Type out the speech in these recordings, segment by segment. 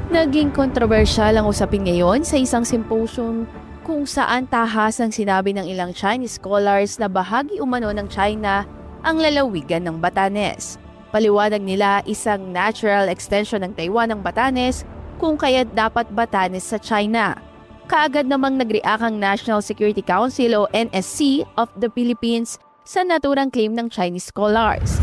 Naging kontrobersyal ang usapin ngayon sa isang symposium kung saan tahasang sinabi ng ilang Chinese scholars na bahagi umano ng China ang lalawigan ng Batanes. Paliwanag nila isang natural extension ng Taiwan ng Batanes kung kaya't dapat Batanes sa China. Kaagad namang nag-react ang National Security Council o NSC of the Philippines sa naturang claim ng Chinese scholars.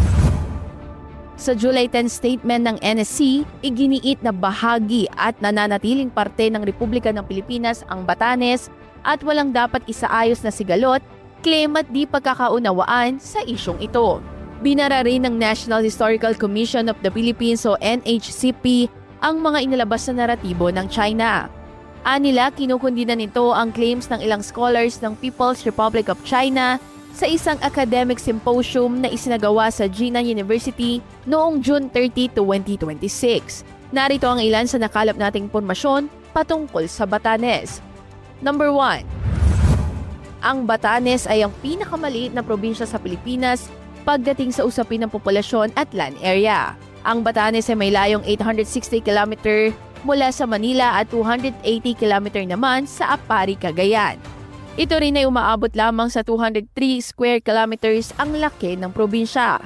Sa July 10 statement ng NSC, iginiit na bahagi at nananatiling parte ng Republika ng Pilipinas ang Batanes at walang dapat isaayos na sigalot, claim at di pagkakaunawaan sa isyong ito. Binara rin ng National Historical Commission of the Philippines o NHCP ang mga inilabas na naratibo ng China. Anila, kinukundinan nito ang claims ng ilang scholars ng People's Republic of China sa isang academic symposium na isinagawa sa Jinan University noong June 30, 2026. Narito ang ilan sa nakalap nating impormasyon patungkol sa Batanes. Number 1. Ang Batanes ay ang pinakamaliit na probinsya sa Pilipinas pagdating sa usapin ng populasyon at land area. Ang Batanes ay may layong 860 km mula sa Manila at 280 km naman sa Apari, Cagayan. Ito rin ay umaabot lamang sa 203 square kilometers ang laki ng probinsya.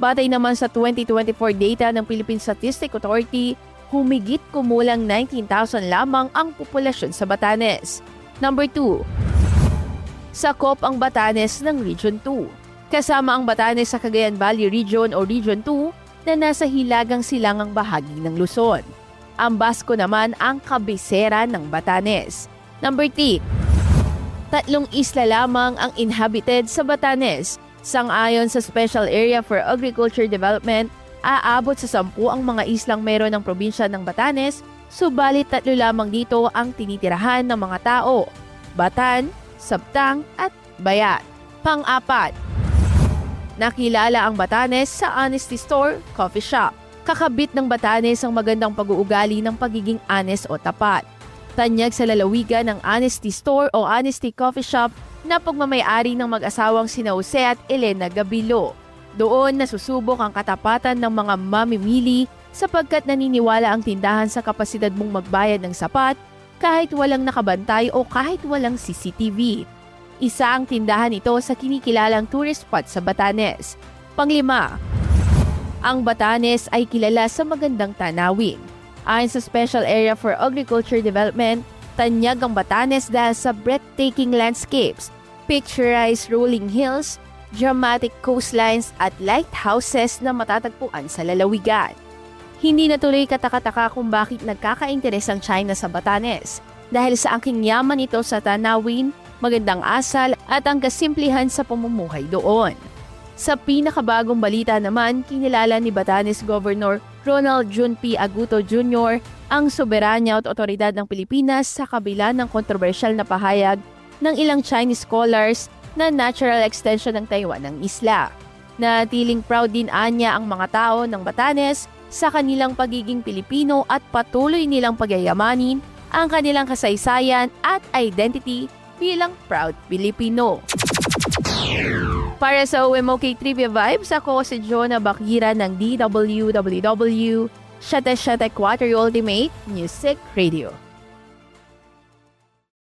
Batay naman sa 2024 data ng Philippine Statistics Authority, humigit kumulang 19,000 lamang ang populasyon sa Batanes. Number 2. Sakop ang Batanes ng Region 2. Kasama ang Batanes sa Cagayan Valley Region o Region 2 na nasa hilagang silangang bahagi ng Luzon. Ang Basco naman ang kabisera ng Batanes. Number 3. 3 isla lamang ang inhabited sa Batanes. Sang-ayon sa Special Area for Agriculture Development, aabot sa 10 ang mga islang meron ng probinsya ng Batanes, subalit 3 lamang dito ang tinitirahan ng mga tao: Batan, Sabtang at Bayat. Pang-4. Nakilala ang Batanes sa Honesty Store Coffee Shop. Kakabit ng Batanes ang magandang pag-uugali ng pagiging honest o tapat. Tanyag sa lalawigan ng Honesty Store o Honesty Coffee Shop na pagmamayari ng mag-asawang sina Jose at Elena Gabilo. Doon nasusubok ang katapatan ng mga mamimili sapagkat naniniwala ang tindahan sa kapasidad mong magbayad ng sapat kahit walang nakabantay o kahit walang CCTV. Isa ang tindahan ito sa kinikilalang tourist spot sa Batanes. Pang-5. Ang Batanes ay kilala sa magandang tanawin. Ayon sa Special Area for Agriculture Development, tanyag ang Batanes dahil sa breathtaking landscapes, picturesque rolling hills, dramatic coastlines at lighthouses na matatagpuan sa lalawigan. Hindi natuloy katakataka kung bakit nagkakainteres ang China sa Batanes dahil sa angking yaman ito sa tanawin, magandang asal at ang kasimplihan sa pamumuhay doon. Sa pinakabagong balita naman, kinilala ni Batanes Governor Ronald June P. Aguto Jr. ang soberanya at otoridad ng Pilipinas sa kabila ng kontrobersyal na pahayag ng ilang Chinese scholars na natural extension ng Taiwan ng isla. Natiling proud din anya ang mga tao ng Batanes sa kanilang pagiging Pilipino at patuloy nilang pagyayamanin ang kanilang kasaysayan at identity bilang proud Pilipino. Para sa OMOK Trivia Vibes, ako si Jonah Bakira ng DWWW 774 Ultimate Music Radio.